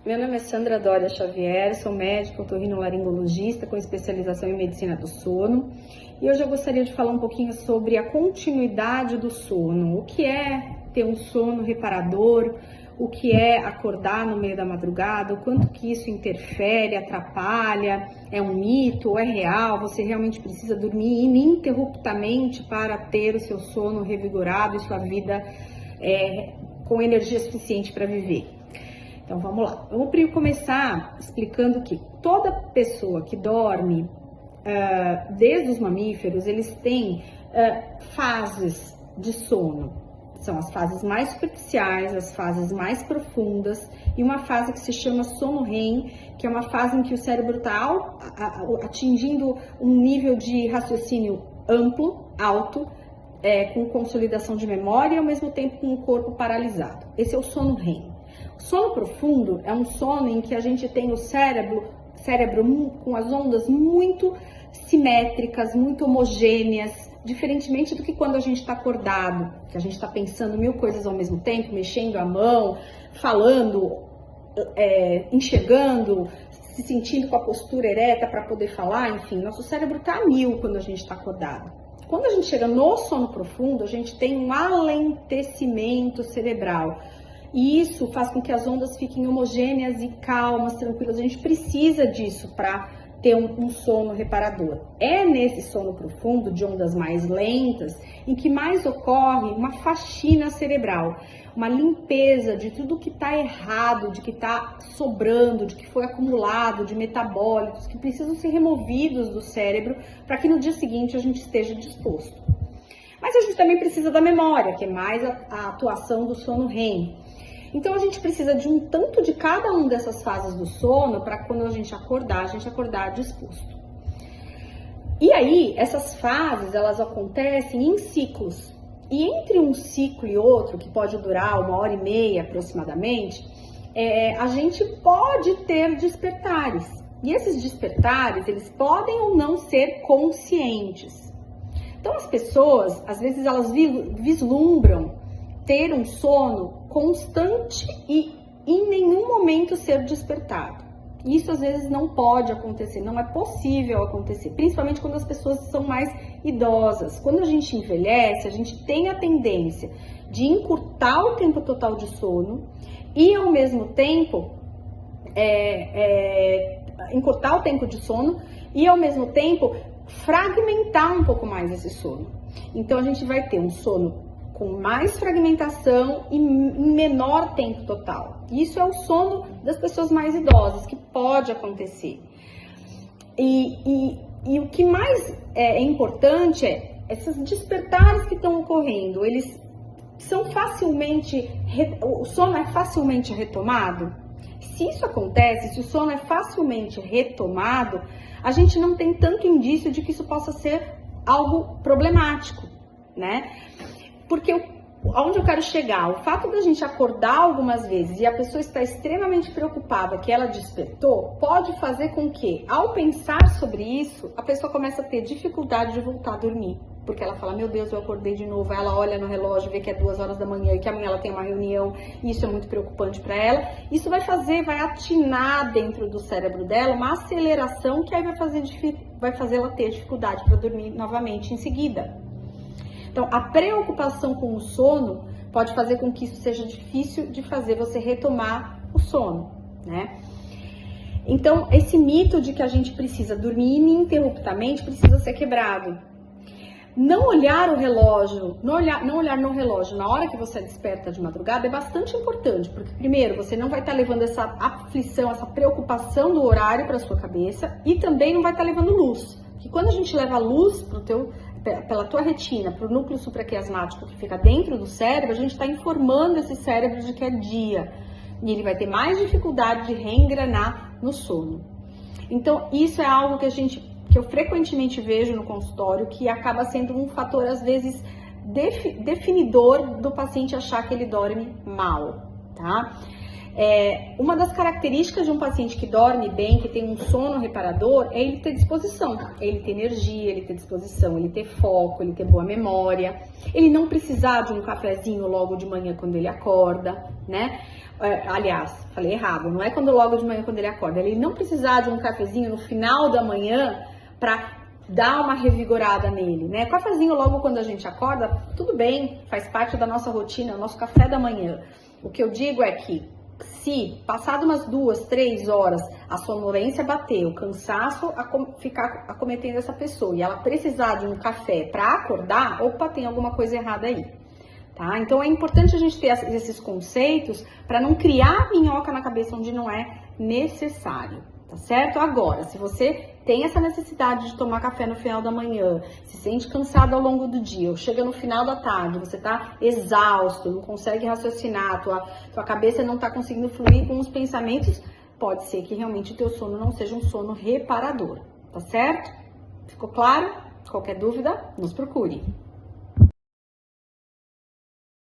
Meu nome é Sandra Dória Xavier, sou médica otorrinolaringologista com especialização em medicina do sono. E hoje eu gostaria de falar um pouquinho sobre a continuidade do sono. O que é ter um sono reparador, o que é acordar no meio da madrugada, o quanto que isso interfere, atrapalha, é um mito ou é real, você realmente precisa dormir ininterruptamente para ter o seu sono revigorado e sua vida com energia suficiente para viver. Então vamos lá, vamos começar explicando que toda pessoa que dorme, desde os mamíferos, eles têm fases de sono. São as fases mais superficiais, as fases mais profundas e uma fase que se chama sono REM, que é uma fase em que o cérebro está atingindo um nível de raciocínio amplo, alto, com consolidação de memória e ao mesmo tempo com o corpo paralisado. Esse é o sono REM. O sono profundo é um sono em que a gente tem o cérebro com as ondas muito simétricas, muito homogêneas, diferentemente do que quando a gente está acordado, que a gente está pensando mil coisas ao mesmo tempo, mexendo a mão, falando, enxergando, se sentindo com a postura ereta para poder falar, enfim, nosso cérebro está a mil quando a gente está acordado. Quando a gente chega no sono profundo, a gente tem um alentecimento cerebral. E isso faz com que as ondas fiquem homogêneas e calmas, tranquilas. A gente precisa disso para ter um sono reparador. É nesse sono profundo, de ondas mais lentas, em que mais ocorre uma faxina cerebral, uma limpeza de tudo que está errado, de que está sobrando, de que foi acumulado, de metabólitos que precisam ser removidos do cérebro para que no dia seguinte a gente esteja disposto. Mas a gente também precisa da memória, que é mais a atuação do sono REM. Então a gente precisa de um tanto de cada uma dessas fases do sono para quando a gente acordar disposto. E aí, essas fases, elas acontecem em ciclos. E entre um ciclo e outro, que pode durar 1h30 aproximadamente, a gente pode ter despertares. E esses despertares, eles podem ou não ser conscientes. Então as pessoas, às vezes, elas vislumbram ter um sono constante e em nenhum momento ser despertado. Isso às vezes não pode acontecer, não é possível acontecer, principalmente quando as pessoas são mais idosas. Quando a gente envelhece, a gente tem a tendência de encurtar o tempo total de sono e ao mesmo tempo encurtar o tempo de sono e ao mesmo tempo fragmentar um pouco mais esse sono. Então a gente vai ter um sono com mais fragmentação e em menor tempo total. Isso é o sono das pessoas mais idosas, que pode acontecer. E o que mais é importante é esses despertares que estão ocorrendo, eles são o sono é facilmente retomado? Se isso acontece, se o sono é facilmente retomado, a gente não tem tanto indício de que isso possa ser algo problemático, né? Porque aonde eu quero chegar, o fato da gente acordar algumas vezes e a pessoa está extremamente preocupada que ela despertou, pode fazer com que, ao pensar sobre isso, a pessoa comece a ter dificuldade de voltar a dormir. Porque ela fala, meu Deus, eu acordei de novo. Aí ela olha no relógio, vê que é 2h da manhã e que amanhã ela tem uma reunião e isso é muito preocupante para ela. Isso vai atinar dentro do cérebro dela uma aceleração que aí vai fazer ela ter dificuldade para dormir novamente em seguida. Então, a preocupação com o sono pode fazer com que isso seja difícil de fazer você retomar o sono, né? Então, esse mito de que a gente precisa dormir ininterruptamente precisa ser quebrado. Não olhar o relógio, não olhar no relógio na hora que você desperta de madrugada é bastante importante, porque primeiro, você não vai estar levando essa aflição, essa preocupação do horário para sua cabeça e também não vai estar levando luz. Que quando a gente leva luz pela tua retina, para o núcleo supraquiasmático que fica dentro do cérebro, a gente está informando esse cérebro de que é dia. E ele vai ter mais dificuldade de reengrenar no sono. Então, isso é algo que eu frequentemente vejo no consultório, que acaba sendo um fator, às vezes, definidor do paciente achar que ele dorme mal, tá? Uma das características de um paciente que dorme bem, que tem um sono reparador, é ele ter disposição, ele ter energia, ele ter disposição, ele ter foco, ele ter boa memória, ele não precisar de um cafezinho logo de manhã quando ele acorda, né? Aliás, falei errado, não é logo de manhã quando ele acorda, ele não precisar de um cafezinho no final da manhã para dar uma revigorada nele, né? Cafezinho logo quando a gente acorda, tudo bem, faz parte da nossa rotina, o nosso café da manhã. O que eu digo é que se passado umas 2, 3 horas a sonolência bater, o cansaço ficar acometendo essa pessoa e ela precisar de um café para acordar, opa, tem alguma coisa errada aí, tá? Então é importante a gente ter esses conceitos para não criar minhoca na cabeça onde não é necessário, tá certo? Agora, se você tem essa necessidade de tomar café no final da manhã, se sente cansado ao longo do dia, ou chega no final da tarde, você tá exausto, não consegue raciocinar, tua cabeça não tá conseguindo fluir com os pensamentos, pode ser que realmente o teu sono não seja um sono reparador, tá certo? Ficou claro? Qualquer dúvida, nos procure.